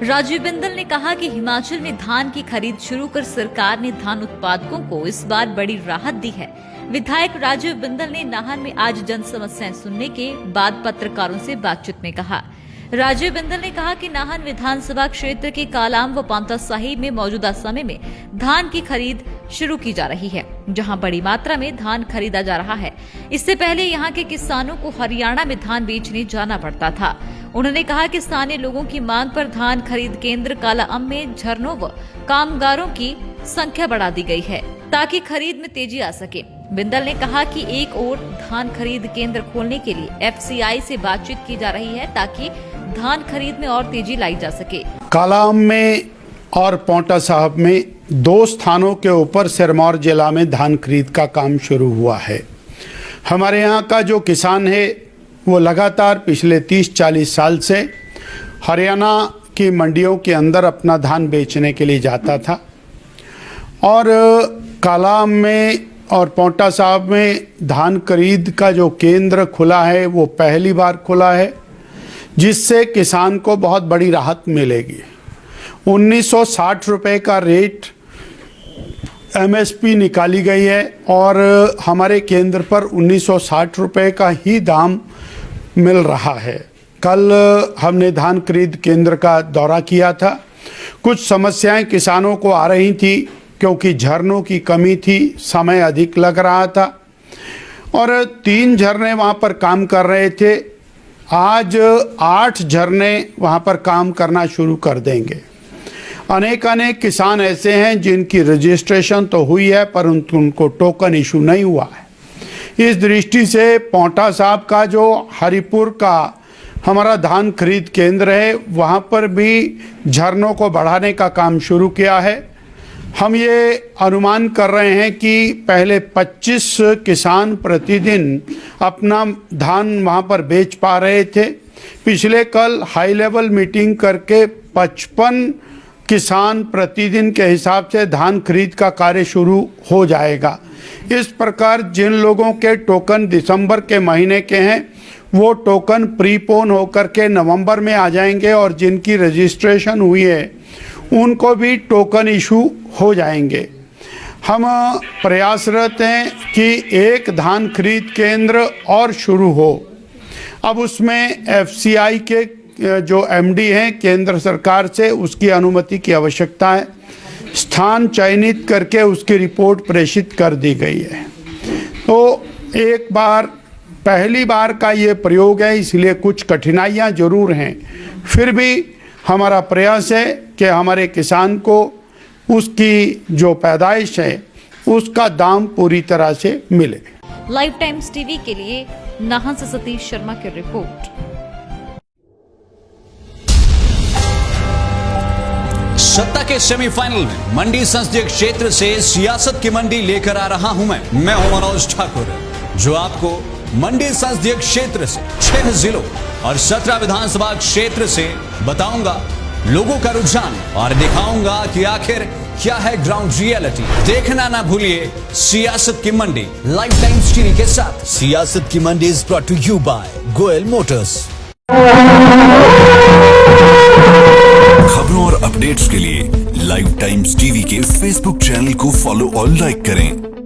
राजीव बिंदल ने कहा कि हिमाचल में धान की खरीद शुरू कर सरकार ने धान उत्पादकों को इस बार बड़ी राहत दी है। विधायक राजीव बिंदल ने नाहन में आज जन समस्याएं सुनने के बाद पत्रकारों से बातचीत में कहा। राजीव बिंदल ने कहा कि नाहन विधानसभा क्षेत्र के कालाम व पांवटा साहिब में मौजूदा समय में धान की खरीद शुरू की जा रही है, जहां बड़ी मात्रा में धान खरीदा जा रहा है। इससे पहले यहां के किसानों को हरियाणा में धान बेचने जाना पड़ता था। उन्होंने कहा कि स्थानीय लोगों की मांग पर धान खरीद केंद्र कालाअम में झरनों व कामगारों की संख्या बढ़ा दी गई है ताकि खरीद में तेजी आ सके। बिंदल ने कहा कि एक ओर धान खरीद केंद्र खोलने के लिए एफसीआई से बातचीत की जा रही है ताकि धान खरीद में और तेजी लाई जा सके। कालाअम में और पांवटा साहिब में 2 स्थानों के ऊपर सिरमौर जिला में धान खरीद का काम शुरू हुआ है। हमारे यहाँ का जो किसान है वो लगातार पिछले 30-40 साल से हरियाणा की मंडियों के अंदर अपना धान बेचने के लिए जाता था और कालाअम में और पांवटा साहिब में धान खरीद का जो केंद्र खुला है वो पहली बार खुला है, जिससे किसान को बहुत बड़ी राहत मिलेगी। 1960 रुपये का रेट एमएसपी निकाली गई है और हमारे केंद्र पर 1960 रुपये का ही दाम मिल रहा है। कल हमने धान खरीद केंद्र का दौरा किया था। कुछ समस्याएं किसानों को आ रही थी क्योंकि झरनों की कमी थी, समय अधिक लग रहा था और 3 झरने वहां पर काम कर रहे थे। आज 8 झरने वहां पर काम करना शुरू कर देंगे। अनेक किसान ऐसे हैं जिनकी रजिस्ट्रेशन तो हुई है परंतु उनको टोकन इशू नहीं हुआ है। इस दृष्टि से पांवटा साहिब का जो हरिपुर का हमारा धान खरीद केंद्र है वहां पर भी झरनों को बढ़ाने का काम शुरू किया है। हम ये अनुमान कर रहे हैं कि पहले 25 किसान प्रतिदिन अपना धान वहां पर बेच पा रहे थे। पिछले कल हाई लेवल मीटिंग करके 55 किसान प्रतिदिन के हिसाब से धान खरीद का कार्य शुरू हो जाएगा। इस प्रकार जिन लोगों के टोकन दिसंबर के महीने के हैं वो टोकन प्रीपोन होकर के नवंबर में आ जाएंगे और जिनकी रजिस्ट्रेशन हुई है उनको भी टोकन इशू हो जाएंगे। हम प्रयासरत हैं कि एक धान खरीद केंद्र और शुरू हो। अब उसमें एफसीआई के जो एमडी हैं केंद्र सरकार से उसकी अनुमति की आवश्यकता है। स्थान चयनित करके उसकी रिपोर्ट प्रेषित कर दी गई है। तो एक बार पहली बार का ये प्रयोग है, इसलिए कुछ कठिनाइयाँ जरूर हैं। फिर भी हमारा प्रयास है कि हमारे किसान को उसकी जो पैदाइश है उसका दाम पूरी तरह से मिले। लाइव टाइम्स टीवी के लिए नाहन से सतीश शर्मा की रिपोर्ट। सत्ता के सेमीफाइनल में मंडी संसदीय क्षेत्र से सियासत की मंडी लेकर आ रहा हूं मैं हूं मनोज ठाकुर, जो आपको मंडी संसदीय क्षेत्र से 6 जिलों और 17 विधानसभा क्षेत्र से बताऊंगा लोगों का रुझान और दिखाऊंगा कि आखिर क्या है ग्राउंड रियलिटी। देखना ना भूलिए सियासत की मंडी लाइव टाइम्स टीवी के साथ। सियासत की मंडी is brought to you by Goyal Motors. खबरों और अपडेट्स के लिए लाइव टाइम्स टीवी के फेसबुक चैनल को फॉलो और लाइक करें।